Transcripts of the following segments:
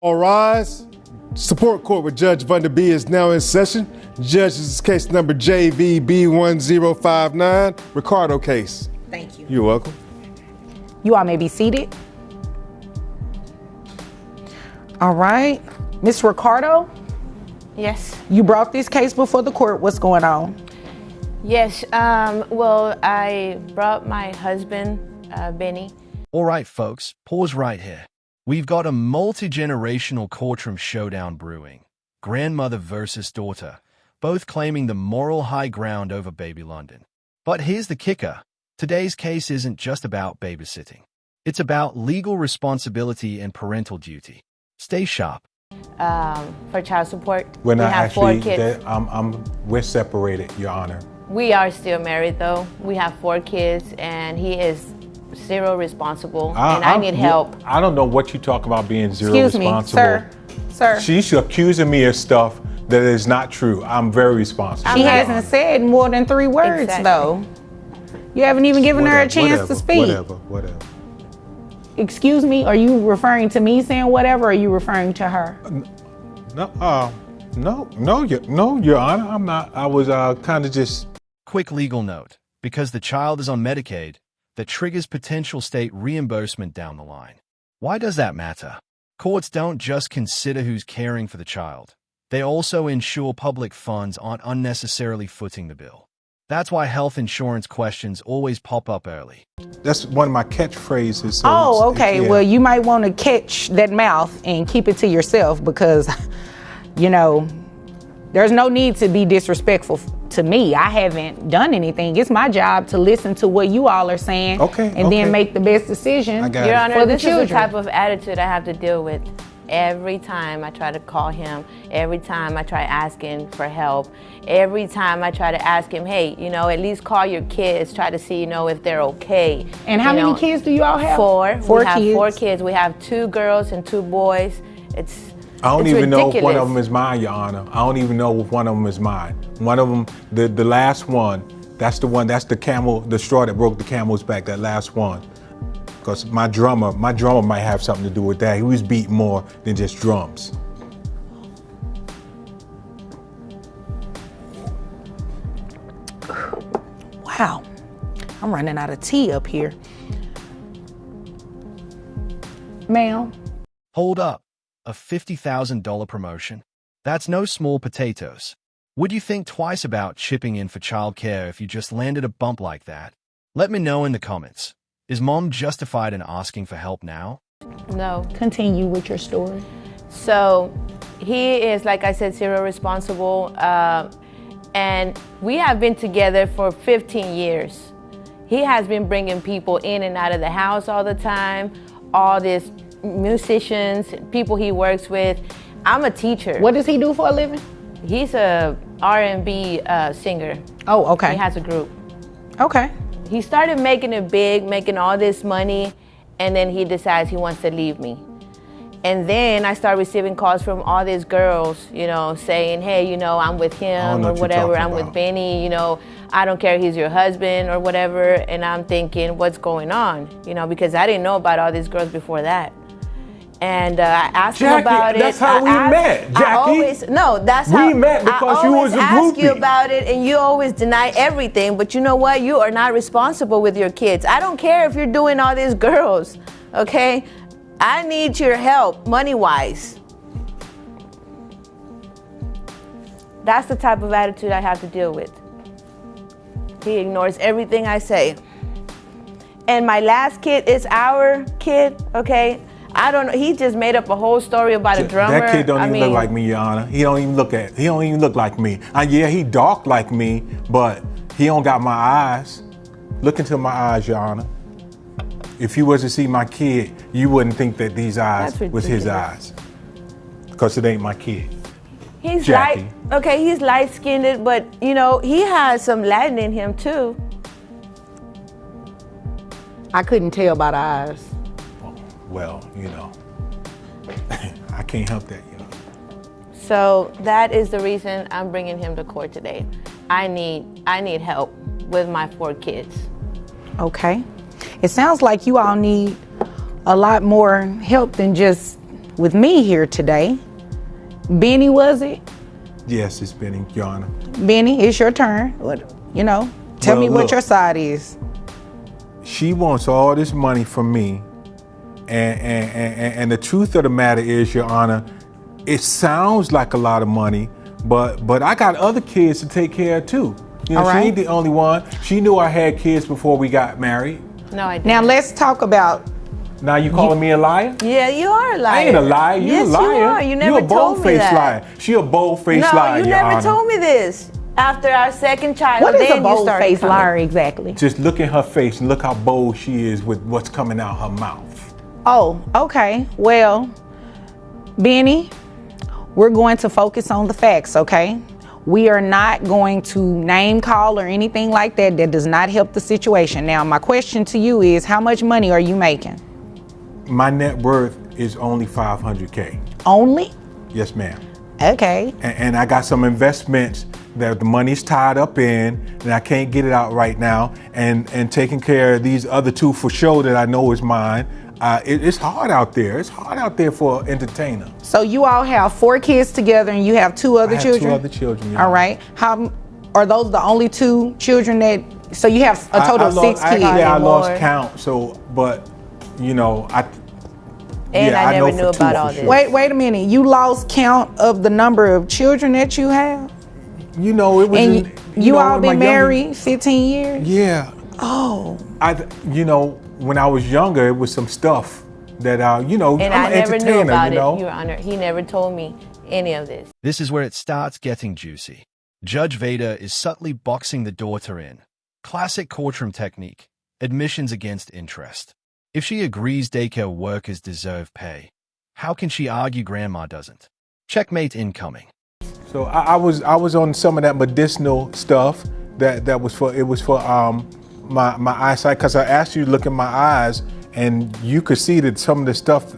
All rise. Support court with Judge Vunda B is now in session. Judge, this is case number JVB1059, Ricardo case. Thank you. You're welcome. You all may be seated. All right. Miss Ricardo? Yes. You brought this case before the court. What's going on? Yes. Well, I brought my husband, Benny. All right, folks, pause right here. We've got a multi-generational courtroom showdown brewing. Grandmother versus daughter, both claiming the moral high ground over baby London. But here's the kicker. Today's case isn't just about babysitting. It's about legal responsibility and parental duty. Stay sharp. For child support. We're not we have actually, 4 kids. we're separated, Your Honor. We are still married though. We have 4 kids and he is zero responsible and I need help. I don't know what you talk about being zero responsible. Excuse me, sir. She's accusing me of stuff that is not true. I'm very responsible. She hasn't said more than 3 words though. You haven't even given her a chance to speak. Whatever. Excuse me, are you referring to me saying whatever, or are you referring to her? No, Your Honor, I'm not. I was kind of just... Quick legal note. Because the child is on Medicaid, that triggers potential state reimbursement down the line. Why does that matter? Courts don't just consider who's caring for the child. They also ensure public funds aren't unnecessarily footing the bill. That's why health insurance questions always pop up early. That's one of my catchphrases. So oh, okay. Well, you might want to catch that mouth and keep it to yourself because, you know, there's no need to be disrespectful to me. I haven't done anything. It's my job to listen to what you all are saying and then make the best decision Your Honor, for the this children. is the type of attitude I have to deal with. Every time I try to call him, every time I try asking for help, every time I try to ask him, hey, you know, at least call your kids, try to see, you know, if they're okay. And how many kids do you all have? 4. 4 we have kids. 4 kids. We have 2 girls and 2 boys. I don't even ridiculous. know if one of them is mine, Your Honor. I don't even know if one of them is mine. One of them, the last one, that's the camel, the straw that broke the camel's back, that last one. Because my drummer might have something to do with that. He was beating more than just drums. Wow, I'm running out of tea up here. Ma'am. Hold up. A $50,000 promotion? That's no small potatoes. Would you think twice about chipping in for childcare if you just landed a bump like that? Let me know in the comments. Is Mom justified in asking for help now? No. Continue with your story. So he is, like I said, zero responsible. And we have been together for 15 years. He has been bringing people in and out of the house all the time, all these musicians, people he works with. I'm a teacher. What does he do for a living? He's a R&B singer. Oh, okay. He has a group. Okay. He started making it big, making all this money, and then he decides he wants to leave me. And then I start receiving calls from all these girls, you know, saying, hey, you know, I'm with him or whatever. I'm with Benny, you know, I don't care if he's your husband or whatever. And I'm thinking, what's going on? You know, because I didn't know about all these girls before that. And I asked him about it. That's how we met, Jackie. We met because you was a groupie. I always ask you about it, and you always deny everything. But you know what? You are not responsible with your kids. I don't care if you're doing all these girls, okay? I need your help, money-wise. That's the type of attitude I have to deal with. He ignores everything I say. And my last kid is our kid, okay? I don't know. He just made up a whole story about a drummer. That kid don't even look like me, Your Honor. He don't even look like me. Yeah, he dark like me, but he don't got my eyes. Look into my eyes, Your Honor. If you was to see my kid, you wouldn't think that these eyes was his eyes. Because it ain't my kid. He's Jackie. he's light-skinned, but you know, he has some Latin in him too. I couldn't tell by the eyes. Well, you know, I can't help that, you know. So that is the reason I'm bringing him to court today. I need help with my 4 kids. Okay. It sounds like you all need a lot more help than just with me here today. Benny, was it? Yes, it's Benny, Your Honor. Benny, it's your turn. Tell me what your side is. She wants all this money from me, and the truth of the matter is, Your Honor, it sounds like a lot of money, but I got other kids to take care of too. You know, she ain't the only one. She knew I had kids before we got married. No, I didn't. Now let's talk about. Now you calling me a liar? Yeah, you are a liar. I ain't a liar. You yes, a liar. You are. You never told me that. Liar. She a bold-faced liar, No, you Your never Honor. told me this. After our second child, What is then a bold-faced liar exactly? Just look at her face and look how bold she is with what's coming out her mouth. Oh, okay. Well, Benny, we're going to focus on the facts, okay? We are not going to name call or anything like that. That does not help the situation. Now, my question to you is, how much money are you making? My net worth is only $500K. Only? Yes, ma'am. Okay. And I got some investments that the money's tied up in, and I can't get it out right now. And taking care of these other two for sure that I know is mine. It's hard out there. It's hard out there for an entertainer. So you all have 4 kids together, and you have 2 other children? I have 2 other children. Yeah. All right. How are those the only 2 children that? So you have a total of 6 kids. I lost count. So, but you know, I never knew about all this. Wait a minute. You lost count of the number of children that you have? You know, it was. And you all been married 15 years? Yeah. Oh. When I was younger, it was some stuff that And I'm an I never entertainer, knew about you know? it, Your Honor. He never told me any of this. This is where it starts getting juicy. Judge Vader is subtly boxing the daughter in. Classic courtroom technique. Admissions against interest. If she agrees daycare workers deserve pay, how can she argue grandma doesn't? Checkmate incoming. So I was on some of that medicinal stuff that was for my eyesight, because I asked you to look in my eyes and you could see that some of the stuff.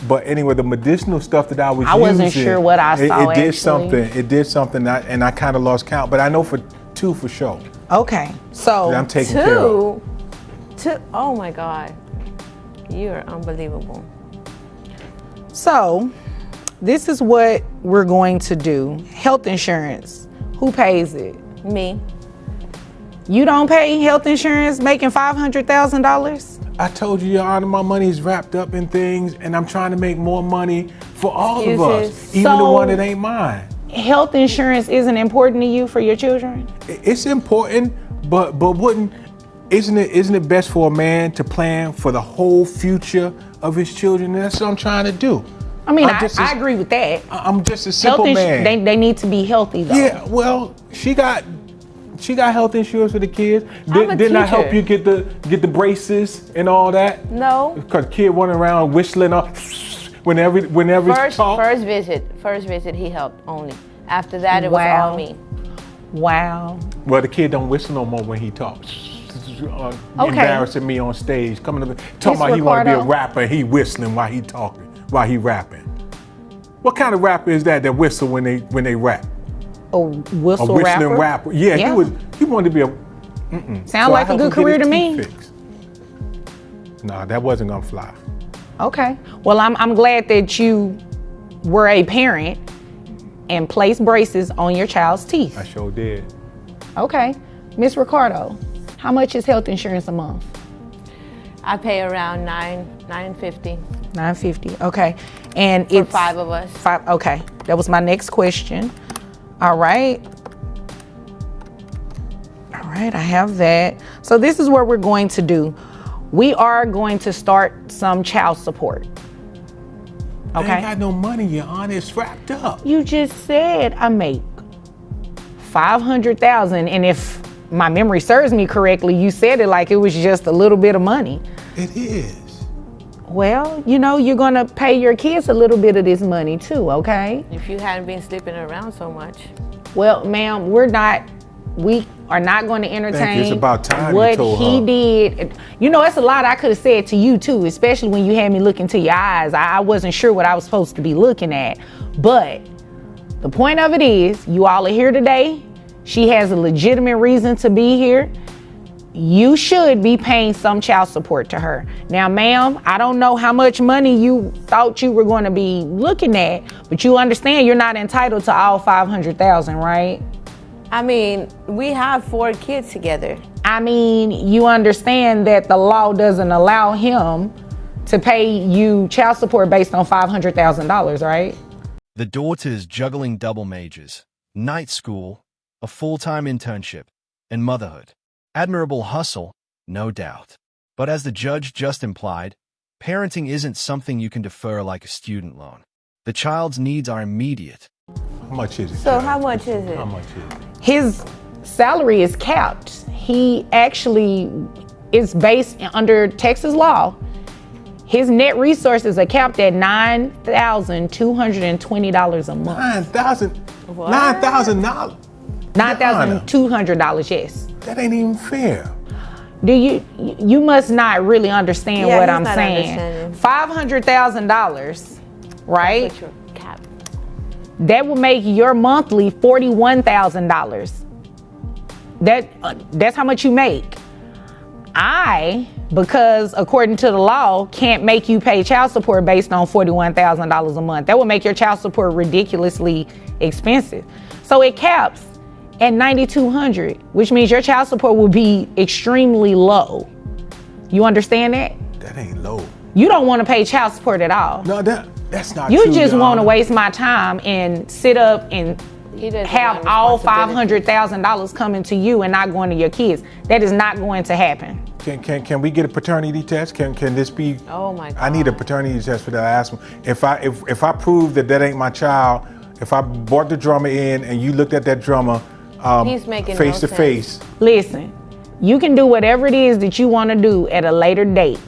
But anyway, the medicinal stuff that I was using, wasn't sure what I saw. It did something. It did something, and I kind of lost count. But I know for 2 for sure. Okay, so that I'm taking care of. 2. Oh my God, you're unbelievable. So, this is what we're going to do. Health insurance. Who pays it? Me. You don't pay health insurance making $500,000? I told you, Your Honor, my money is wrapped up in things, and I'm trying to make more money for all of us, even the one that ain't mine. Health insurance isn't important to you for your children? It's important, but isn't it best for a man to plan for the whole future of his children? That's what I'm trying to do. I mean, I agree with that. I'm just a simple man. They need to be healthy, though. Yeah, well, she got health insurance for the kids. Didn't I help you get the braces and all that? No. Because kid running around whistling up whenever First visit he helped only. After that it was all me. Wow. Well, the kid don't whistle no more when he talks. Embarrassing me on stage, talking about he want to be a rapper. He whistling while he talking, while he rapping. What kind of rapper is that whistle when they rap? A whistling rapper? Yeah, he wanted to be a. Sound like a good career to me. Nah, that wasn't gonna fly. Okay. Well, I'm glad that you were a parent and placed braces on your child's teeth. I sure did. Okay. Miss Ricardo, how much is health insurance a month? I pay around $950. $950. Okay. And for it's 5 of us. 5. Okay. That was my next question. All right. All right, I have that. So this is what we're going to do. We are going to start some child support. Okay. I ain't got no money, Your Honor. It's wrapped up. You just said I make $500,000, and if my memory serves me correctly, you said it like it was just a little bit of money. It is. Well, you're gonna pay your kids a little bit of this money too, okay? If you hadn't been sleeping around so much. Well, ma'am, we are not going to entertain it's about time what you told he her. did. It's a lot I could have said to you too, especially when you had me look into your eyes. I wasn't sure what I was supposed to be looking at. But the point of it is, you all are here today. She has a legitimate reason to be here. you should be paying some child support to her. Now, ma'am, I don't know how much money you thought you were going to be looking at, but you understand you're not entitled to all $500,000, right? I mean, we have 4 kids together. I mean, you understand that the law doesn't allow him to pay you child support based on $500,000, right? The daughter is juggling double majors, night school, a full-time internship, and motherhood. Admirable hustle, no doubt. But as the judge just implied, parenting isn't something you can defer like a student loan. The child's needs are immediate. How much is it? So Judge? how much is it? How much is it? His salary is capped. He actually is based under Texas law. His net resources are capped at $9,220 a month. $9,000? $9,200, yes. That ain't even fair. Do you must not really understand what I'm saying. $500,000, right? That's what your cap. That will make your monthly $41,000. That's how much you make. Because according to the law, can't make you pay child support based on $41,000 a month. That would make your child support ridiculously expensive. So it caps at $9,200, which means your child support will be extremely low. You understand that? That ain't low. You don't want to pay child support at all. No, that's not You true, just Your want to Honor. waste my time and sit up and He doesn't have want all responsibility. $500,000 coming to you and not going to your kids. That is not going to happen. Can we get a paternity test? Can this be? Oh my God. I need a paternity test for that. I asked him if I prove that ain't my child. If I brought the drummer in and you looked at that drummer, He's making face no to face. Listen, you can do whatever it is that you want to do at a later date.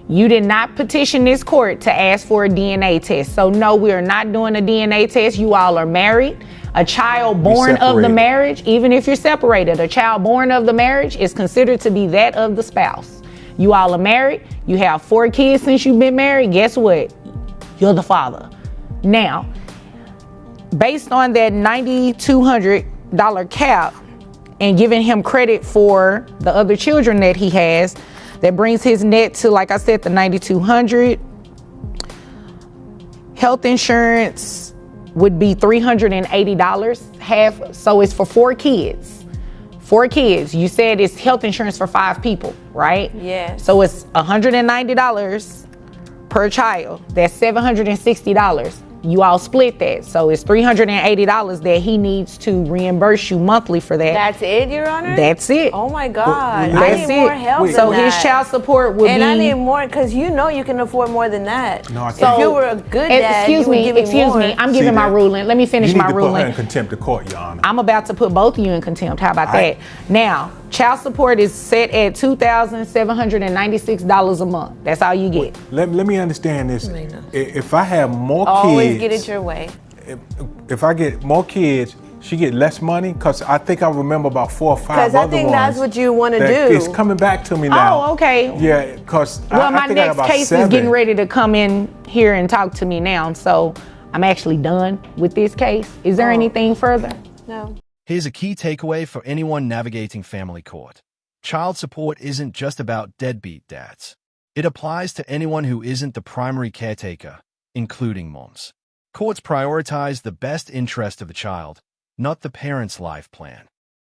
You did not petition this court to ask for a DNA test. So no, we are not doing a DNA test. You all are married. A child born of the separated. marriage, even if you're separated, a child born of the marriage is considered to be that of the spouse. You all are married. You have 4 kids since you've been married. Guess what? You're the father. Now, based on that $9,200 cap and giving him credit for the other children that he has, that brings his net to, like I said, the $9,200. Health insurance would be $380 half, so it's for 4 kids. 4 kids. You said it's health insurance for 5 people, right? Yes. So it's $190 per child. That's $760. You all split that. So it's $380 that he needs to reimburse you monthly for that. That's it, Your Honor? That's it. Oh my God. I That's need it. more help than So that. his child support would And be. I need more, because you know you can afford more than that. No, I If can't. you were a good dad, you would give me Excuse more. me. I'm See giving my that? ruling. Let me finish You need my to put her ruling. in contempt of court, Your Honor. I'm about to put both of you in contempt. How about that? Now, child support is set at $2,796 a month. That's all you get. Let me understand this. Make no sense. If I have more Always kids, get it your way. if I get more kids, she get less money? Because I think I remember about 4 or 5 Because other I think ones that's what you want to that do. It's coming back to me now. Oh, okay. Yeah, because Well, I my think I got next about case 7. is getting ready to come in here and talk to me now. So I'm actually done with this case. Is there anything further? No. Here's a key takeaway for anyone navigating family court. Child support isn't just about deadbeat dads. It applies to anyone who isn't the primary caretaker, including moms. Courts prioritize the best interest of the child, not the parent's life plan.